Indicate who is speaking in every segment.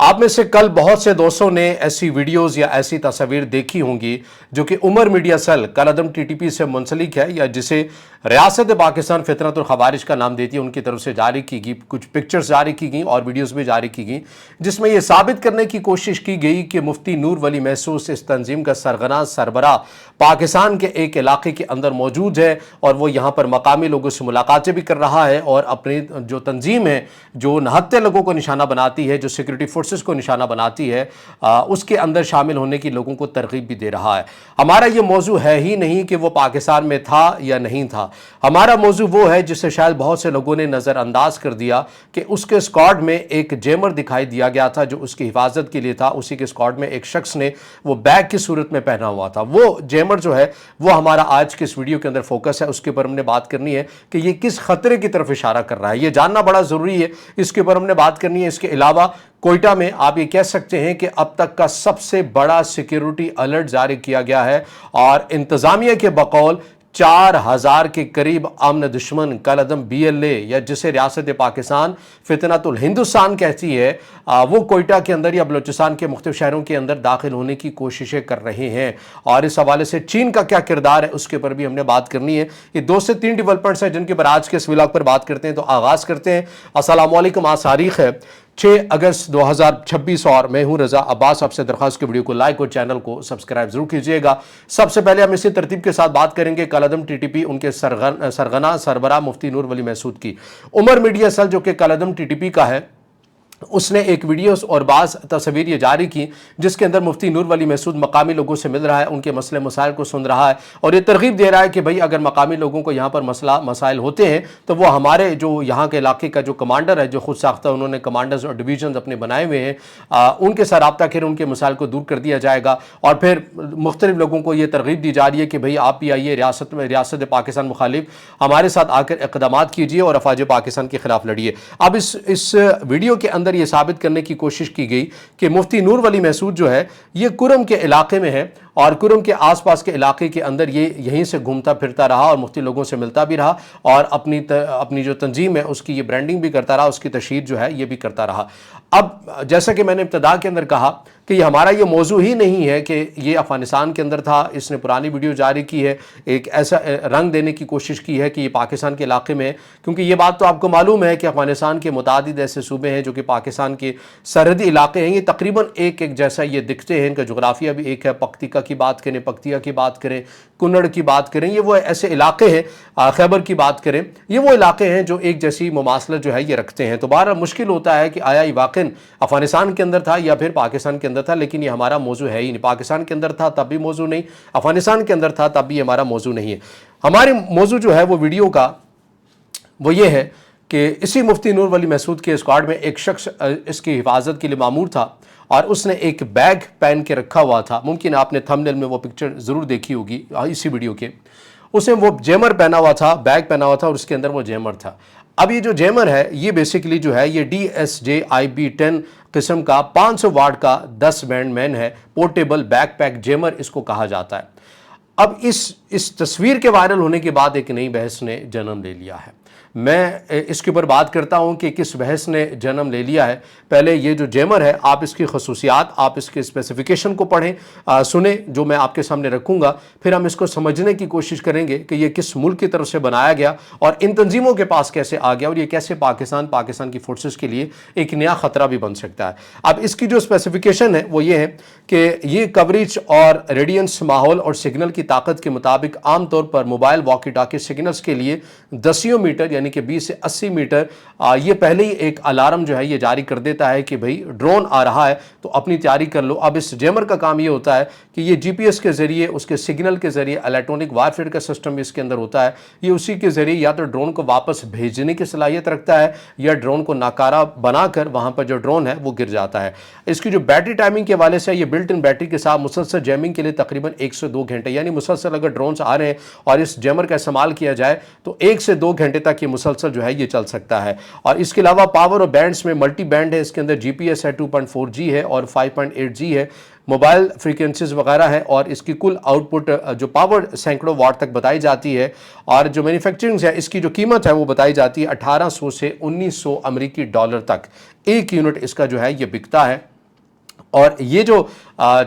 Speaker 1: آپ میں سے کل بہت سے دوستوں نے ایسی ویڈیوز یا ایسی تصاویر دیکھی ہوں گی جو کہ عمر میڈیا سیل کالعدم ٹی ٹی پی سے منسلک ہے یا جسے ریاست پاکستان فطنت الخوارج کا نام دیتی ہے ان کی طرف سے جاری کی گئی کچھ پکچرز جاری کی گئیں اور ویڈیوز بھی جاری کی گئیں جس میں یہ ثابت کرنے کی کوشش کی گئی کہ مفتی نور ولی محسوس اس تنظیم کا سربراہ پاکستان کے ایک علاقے کے اندر موجود ہے اور وہ یہاں پر مقامی لوگوں سے ملاقاتیں بھی کر رہا ہے اور اپنی جو تنظیم ہے جو نہتے لوگوں کو نشانہ بناتی ہے جو سیکورٹی فورسز کو نشانہ بناتی ہے اس کے اندر شامل ہونے کی لوگوں کو ترغیب بھی دے رہا ہے۔ ہمارا یہ موضوع ہے ہی نہیں کہ وہ پاکستان میں تھا یا نہیں تھا، ہمارا موضوع وہ ہے جسے شاید بہت سے لوگوں نے نظر انداز کر دیا کہ اس کے اسکواڈ میں ایک جیمر دکھائی دیا گیا تھا جو اس کی حفاظت کے لیے تھا، اسی کے اسکواڈ میں ایک شخص نے وہ بیگ کی صورت میں پہنا ہوا تھا۔ وہ جیمر جو ہے وہ ہمارا آج کے اس ویڈیو کے اندر فوکس ہے، اس کے اوپر ہم نے بات کرنی ہے کہ یہ کس خطرے کی طرف اشارہ کر رہا ہے، یہ جاننا بڑا ضروری ہے، اس کے اوپر ہم نے بات کرنی ہے۔ اس کے علاوہ کوئٹہ میں آپ یہ کہہ سکتے ہیں کہ اب تک کا سب سے بڑا سیکیورٹی الرٹ جاری کیا گیا ہے اور انتظامیہ کے بقول 4000 کے قریب امن دشمن کالعدم BLA یا جسے ریاست پاکستان فطنت الہندوستان کہتی ہے وہ کوئٹہ کے اندر یا بلوچستان کے مختلف شہروں کے اندر داخل ہونے کی کوششیں کر رہے ہیں، اور اس حوالے سے چین کا کیا کردار ہے اس کے اوپر بھی ہم نے بات کرنی ہے۔ یہ 2 سے 3 ڈیولپمنٹس ہیں جن کے پر آج کے اس ولاگ پر بات کرتے ہیں، تو آغاز کرتے ہیں۔ السلام علیکم، آج تاریخ ہے 6 اگست 2026 اور میں ہوں رضا عباس۔ آپ سے درخواست کے ویڈیو کو لائک اور چینل کو سبسکرائب ضرور کیجئے گا۔ سب سے پہلے ہم اسی ترتیب کے ساتھ بات کریں گے کالعدم ٹی ٹی پی ان کے سربراہ مفتی نور ولی محسود کی۔ عمر میڈیا سیل جو کہ کالعدم ٹی ٹی پی کا ہے، اس نے ایک ویڈیوز اور بعض تصاویر یہ جاری کی جس کے اندر مفتی نور ولی محسود مقامی لوگوں سے مل رہا ہے، ان کے مسئلے مسائل کو سن رہا ہے اور یہ ترغیب دے رہا ہے کہ بھئی اگر مقامی لوگوں کو یہاں پر مسائل ہوتے ہیں تو وہ ہمارے جو یہاں کے علاقے کا جو کمانڈر ہے، جو خود ساختہ انہوں نے کمانڈرز اور ڈویژنز اپنے بنائے ہوئے ہیں، ان کے ساتھ رابطہ کریں، ان کے مسائل کو دور کر دیا جائے گا۔ اور پھر مختلف لوگوں کو یہ ترغیب دی جا رہی ہے کہ بھئی آپ بھی آئیے، ریاست پاکستان مخالف ہمارے ساتھ آ کر اقدامات کیجئے اور افواج پاکستان کے خلاف لڑیے۔ اب اس ویڈیو کے اندر یہ ثابت کرنے کی کوشش کی گئی کہ مفتی نور ولی محسود جو ہے یہ کرم کے علاقے میں ہے اور کرم کے آس پاس کے علاقے کے اندر یہ یہیں سے گھومتا پھرتا رہا اور مختلف لوگوں سے ملتا بھی رہا اور اپنی جو تنظیم ہے اس کی یہ برانڈنگ بھی کرتا رہا، اس کی تشہیر جو ہے یہ بھی کرتا رہا۔ اب جیسا کہ میں نے ابتدا کے اندر کہا کہ یہ ہمارا یہ موضوع ہی نہیں ہے کہ یہ افغانستان کے اندر تھا، اس نے پرانی ویڈیو جاری کی ہے، ایک ایسا رنگ دینے کی کوشش کی ہے کہ یہ پاکستان کے علاقے میں ہے، کیونکہ یہ بات تو آپ کو معلوم ہے کہ افغانستان کے متعدد ایسے صوبے ہیں جو کہ پاکستان کے سرحدی علاقے ہیں، یہ تقریباً ایک جیسا یہ دکھتے ہیں، ان کا جغرافیہ بھی ایک ہے۔ پکتیکا کی بات کریں، پکتیا کی بات کریں، کنڑ کی بات کریں، یہ وہ ایسے علاقے ہیں، خیبر کی بات کریں، یہ وہ علاقے ہیں جو ایک جیسی مماثلت جو ہے یہ رکھتے ہیں۔ تو بہرحال مشکل ہوتا ہے کہ آیا یہ واقعاً افغانستان کے اندر تھا یا پھر پاکستان کے اندر تھا، لیکن یہ ہمارا موضوع ہے ہی نہیں۔ پاکستان کے اندر تھا تب بھی موضوع نہیں، افغانستان کے اندر تھا تب بھی ہمارا موضوع نہیں ہے۔ ہمارے موضوع جو ہے وہ ویڈیو کا وہ یہ ہے کہ اسی مفتی نور ولی محسود کے اسکواڈ میں ایک شخص اس کی حفاظت کے لیے مامور تھا اور اس نے ایک بیگ پہن کے رکھا ہوا تھا۔ ممکن آپ نے تھمبنیل میں وہ پکچر ضرور دیکھی ہوگی اسی ویڈیو کے۔ اس نے وہ جیمر پہنا ہوا تھا، بیگ پہنا ہوا تھا اور اس کے اندر وہ جیمر تھا۔ اب یہ جو جیمر ہے یہ بیسیکلی جو ہے یہ DSJIB-10 قسم کا 500 واٹ کا 10 بینڈ مین ہے، پورٹیبل بیک پیک جیمر اس کو کہا جاتا ہے۔ اب اس تصویر کے وائرل ہونے کے بعد ایک نئی بحث نے جنم لے لیا ہے۔ میں اس کے اوپر بات کرتا ہوں کہ کس بحث نے جنم لے لیا ہے۔ پہلے یہ جو جیمر ہے آپ اس کی خصوصیات، آپ اس کے اسپیسیفیکیشن کو پڑھیں، سنیں جو میں آپ کے سامنے رکھوں گا، پھر ہم اس کو سمجھنے کی کوشش کریں گے کہ یہ کس ملک کی طرف سے بنایا گیا اور ان تنظیموں کے پاس کیسے آ گیا اور یہ کیسے پاکستان کی فورسز کے لیے ایک نیا خطرہ بھی بن سکتا ہے۔ اب اس کی جو اسپیسیفیکیشن ہے وہ یہ ہے کہ یہ کوریج اور ریڈینس ماحول اور سگنل کی طاقت کے مطابق عام طور پر موبائل واکی ٹاکی سگنلز کے لیے 10 میٹر یعنی کہ 20 سے 80 میٹر یہ پہلے ہی ایک الارم جو ہے یہ جاری کر دیتا ہے کہ بھئی ڈرون آ رہا ہے تو اپنی تیاری کر لو۔ اب اس جیمر کا کام یہ ہوتا ہے کہ یہ GPS کے ذریعے، اس کے سگنل کے ذریعے، الیکٹرونک وارفیئر کا سسٹم بھی اس کے اندر ہوتا ہے، یہ اسی کے ذریعے یا تو ڈرون کو واپس بھیجنے کی صلاحیت رکھتا ہے یا ڈرون کو ناکارہ بنا کر وہاں پر جو ڈرون ہے وہ گر جاتا ہے۔ اس کی جو بیٹری ٹائمنگ کے حوالے سے یہ بلٹ ان بیٹری کے ساتھ مسلسل جیمنگ کے لیے تقریباً 1 سے 2 گھنٹے، یعنی مسلسل اگر ڈرونز آ رہے ہیں اور اس جیمر کا استعمال کیا جائے تو 1 سے 2 گھنٹے تک یہ مسلسل جو ہے یہ چل سکتا ہے۔ اور اس کے علاوہ پاور اور بینڈز میں ملٹی بینڈ ہے، اس کے اندر GPS ہے، 2.4G ہے اور 5.8G ہے، موبائل فریکوینسیز وغیرہ ہے اور اس کی کل آؤٹ پٹ جو پاور سینکڑوں واٹ تک بتائی جاتی ہے اور جو مینوفیکچرنگ ہے اس کی جو قیمت ہے وہ بتائی جاتی ہے 1800 سے 1900 امریکی ڈالر تک ایک یونٹ اس کا جو ہے یہ بکتا ہے۔ اور یہ جو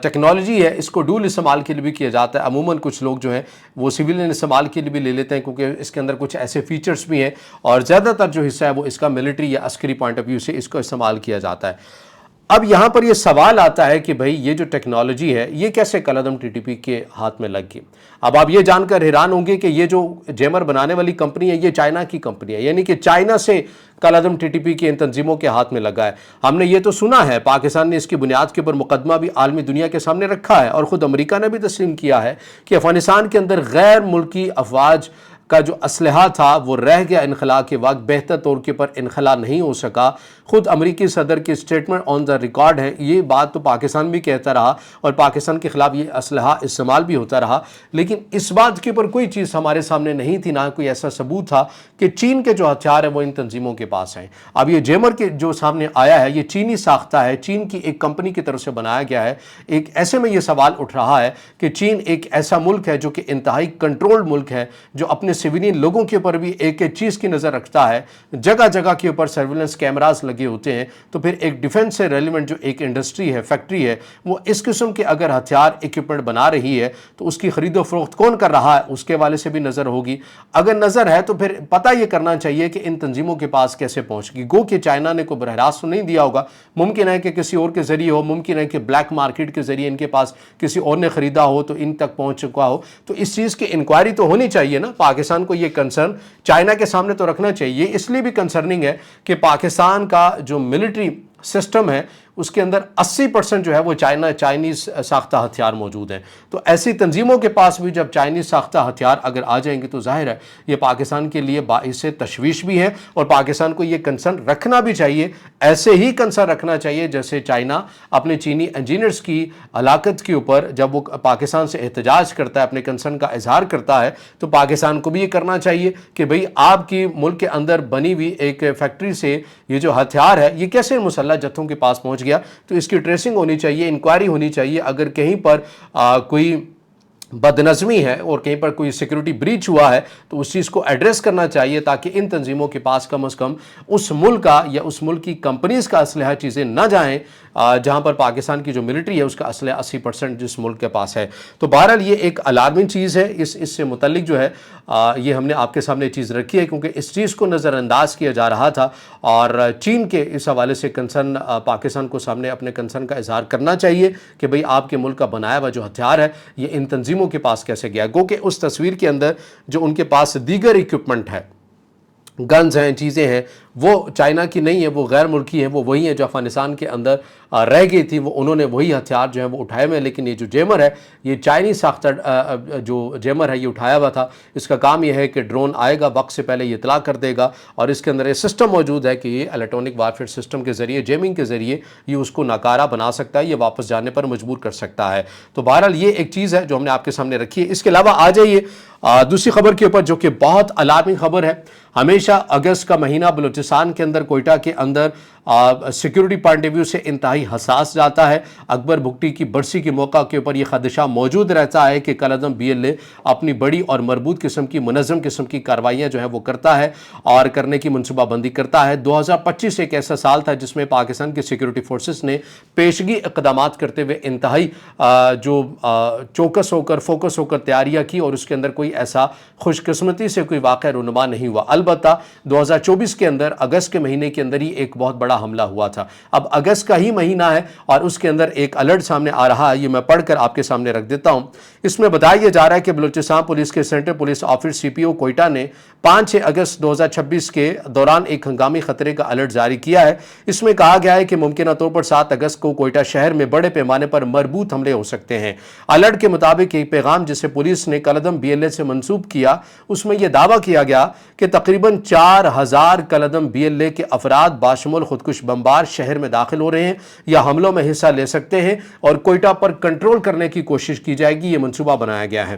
Speaker 1: ٹیکنالوجی ہے اس کو ڈول استعمال کے لیے بھی کیا جاتا ہے. عموماً کچھ لوگ جو ہیں وہ سویلین استعمال کے لیے بھی لے لیتے ہیں کیونکہ اس کے اندر کچھ ایسے فیچرز بھی ہیں, اور زیادہ تر جو حصہ ہے وہ اس کا ملٹری یا عسکری پوائنٹ آف ویو سے اس کو استعمال کیا جاتا ہے. اب یہاں پر یہ سوال آتا ہے کہ بھئی یہ جو ٹیکنالوجی ہے یہ کیسے کالعدم ٹی ٹی پی کے ہاتھ میں لگ گئی. اب آپ یہ جان کر حیران ہوں گے کہ یہ جو جیمر بنانے والی کمپنی ہے یہ چائنا کی کمپنی ہے, یعنی کہ چائنا سے کالعدم ٹی ٹی پی کی ان تنظیموں کے ہاتھ میں لگا ہے. ہم نے یہ تو سنا ہے, پاکستان نے اس کی بنیاد کے اوپر مقدمہ بھی عالمی دنیا کے سامنے رکھا ہے, اور خود امریکہ نے بھی تسلیم کیا ہے کہ افغانستان کے اندر غیر ملکی افواج کا جو اسلحہ تھا وہ رہ گیا انخلا کے وقت, بہتر طور کے پر انخلا نہیں ہو سکا. خود امریکی صدر کی سٹیٹمنٹ آن دا ریکارڈ ہے, یہ بات تو پاکستان بھی کہتا رہا اور پاکستان کے خلاف یہ اسلحہ استعمال بھی ہوتا رہا, لیکن اس بات کے اوپر کوئی چیز ہمارے سامنے نہیں تھی, نہ کوئی ایسا ثبوت تھا کہ چین کے جو ہتھیار ہیں وہ ان تنظیموں کے پاس ہیں. اب یہ جیمر کے جو سامنے آیا ہے یہ چینی ساختہ ہے, چین کی ایک کمپنی کی طرف سے بنایا گیا ہے. ایک ایسے میں یہ سوال اٹھ رہا ہے کہ چین ایک ایسا ملک ہے جو کہ انتہائی کنٹرول ملک ہے, جو اپنے سویلین لوگوں کے اوپر بھی ایک ایک چیز کی نظر رکھتا ہے, جگہ جگہ کے اوپر سرویلنس کیمراز لگے ہوتے ہیں. تو پھر ایک ڈیفنس سے ریلیونٹ جو ایک انڈسٹری ہے, فیکٹری ہے, وہ اس قسم کے اگر ہتھیار ایکوپمنٹ بنا رہی ہے تو اس کی خرید و فروخت کون کر رہا ہے اس کے حوالے سے بھی نظر ہوگی. اگر نظر ہے تو پھر پتہ یہ کرنا چاہیے کہ ان تنظیموں کے پاس کیسے پہنچ گئی. گو کہ چائنا نے کوئی براہ راست نہیں دیا ہوگا, ممکن ہے کہ کسی اور کے ذریعے ہو, ممکن ہے کہ بلیک مارکیٹ کے ذریعے ان کے پاس کسی اور نے خریدا ہو تو ان تک پہنچ چکا ہو. تو اس چیز کی انکوائری تو ہونی چاہیے نا. پاکستان کو یہ کنسرن چائنا کے سامنے تو رکھنا چاہیے, اس لیے بھی کنسرننگ ہے کہ پاکستان کا جو ملٹری سسٹم ہے اس کے اندر 80% جو ہے وہ چائنیز ساختہ ہتھیار موجود ہیں. تو ایسی تنظیموں کے پاس بھی جب چائنیز ساختہ ہتھیار اگر آ جائیں گے تو ظاہر ہے یہ پاکستان کے لیے باعث تشویش بھی ہے, اور پاکستان کو یہ کنسرن رکھنا بھی چاہیے. ایسے ہی کنسرن رکھنا چاہیے جیسے چائنا اپنے چینی انجینئرز کی ہلاکت کے اوپر جب وہ پاکستان سے احتجاج کرتا ہے, اپنے کنسرن کا اظہار کرتا ہے, تو پاکستان کو بھی یہ کرنا چاہیے کہ بھئی آپ کی ملک کے اندر بنی ہوئی ایک فیکٹری سے یہ جو ہتھیار ہے یہ کیسے مسلح جتھوں کے پاس پہنچ گیا. تو اس کی ٹریسنگ ہونی چاہیے, انکوائری ہونی چاہیے. اگر کہیں پر کوئی بدنظمی ہے اور کہیں پر کوئی سیکیورٹی بریچ ہوا ہے تو اس چیز کو ایڈریس کرنا چاہیے, تاکہ ان تنظیموں کے پاس کم از کم اس ملک کا یا اس ملک کی کمپنیز کا اسلحہ چیزیں نہ جائیں جہاں پر پاکستان کی جو ملٹری ہے اس کا اسلحہ 80% جس ملک کے پاس ہے. تو بہرحال یہ ایک الارمنگ چیز ہے. اس سے متعلق جو ہے یہ ہم نے آپ کے سامنے چیز رکھی ہے کیونکہ اس چیز کو نظر انداز کیا جا رہا تھا, اور چین کے اس حوالے سے کنسرن پاکستان کو سامنے اپنے کنسرن کا اظہار کرنا چاہیے کہ بھئی آپ کے ملک کا بنایا ہوا جو ہتھیار ہے یہ ان تنظیموں کے پاس کیسے گیا. گو کہ اس تصویر کے اندر جو ان کے پاس دیگر ایکوپمنٹ ہے, گنز ہیں, چیزیں ہیں, وہ چائنا کی نہیں ہے, وہ غیر ملکی ہیں, وہ وہی ہیں جو افغانستان کے اندر رہ گئی تھی, وہ انہوں نے وہی ہتھیار جو ہیں وہ اٹھائے ہوئے ہیں. لیکن یہ جو جیمر ہے یہ چائنیز ساختہ جو جیمر ہے یہ اٹھایا ہوا تھا. اس کا کام یہ ہے کہ ڈرون آئے گا وقت سے پہلے یہ اطلاع کر دے گا, اور اس کے اندر یہ سسٹم موجود ہے کہ یہ الیکٹرانک وارفیئر سسٹم کے ذریعے, جیمنگ کے ذریعے یہ اس کو ناکارہ بنا سکتا ہے, یہ واپس جانے پر مجبور کر سکتا ہے. تو بہرحال یہ ایک چیز ہے جو ہم نے آپ کے سامنے رکھی ہے. اس کے علاوہ آ جائیے دوسری خبر کے اوپر جو کہ بہت الارمنگ خبر ہے. ہمیشہ اگست کا مہینہ بلوچستان کے اندر, کوئٹہ کے اندر سیکیورٹی پوائنٹ آف ویو سے انتہائی حساس جاتا ہے. اکبر بھگٹی کی برسی کے موقع کے اوپر یہ خدشہ موجود رہتا ہے کہ کالعدم BLA اپنی بڑی اور مربوط قسم کی منظم قسم کی کارروائیاں جو ہیں وہ کرتا ہے اور کرنے کی منصوبہ بندی کرتا ہے. 2025 ایک ایسا سال تھا جس میں پاکستان کی سیکیورٹی فورسز نے پیشگی اقدامات کرتے ہوئے انتہائی جو چوکس ہو کر فوکس ہو کر تیاریاں کی, اور اس کے اندر کوئی ایسا خوش قسمتی سے کوئی واقعہ رونما نہیں ہوا. البتہ 2024 کے اندر اگست کے مہینے کے اندر ہی ایک بہت بڑا حملہ ہوا تھا. اب اگست کا ہی مہینہ ہے اور اس کے اندر ایک الرٹ سامنے آ رہا ہے, یہ میں پڑھ کر آپ کے سامنے رکھ دیتا ہوں. اس میں بتایا جا رہا ہے کہ بلوچستان پولیس کے central police office CPO Quetta نے 5-6 اگست 2026 کے دوران ایک ہنگامی خطرے کا الرٹ جاری کیا ہے. اس میں کہا گیا ہے کہ ممکنہ طور پر 7 اگست کو کوئٹہ شہر میں بڑے پیمانے پر مربوط حملے ہو سکتے ہیں. الرٹ کے مطابق ایک پیغام جسے پولیس نے کالعدم BLA سے منسوب کیا, اس میں یہ دعویٰ کیا گیا کہ تقریباً 4000 کالعدم BLA کے افراد باشمول خودکش بمبار شہر میں داخل ہو رہے ہیں یا حملوں میں حصہ لے سکتے ہیں, اور کوئٹہ پر کنٹرول کرنے کی کوشش کی جائے گی. یہ منصوبہ بنایا گیا ہے.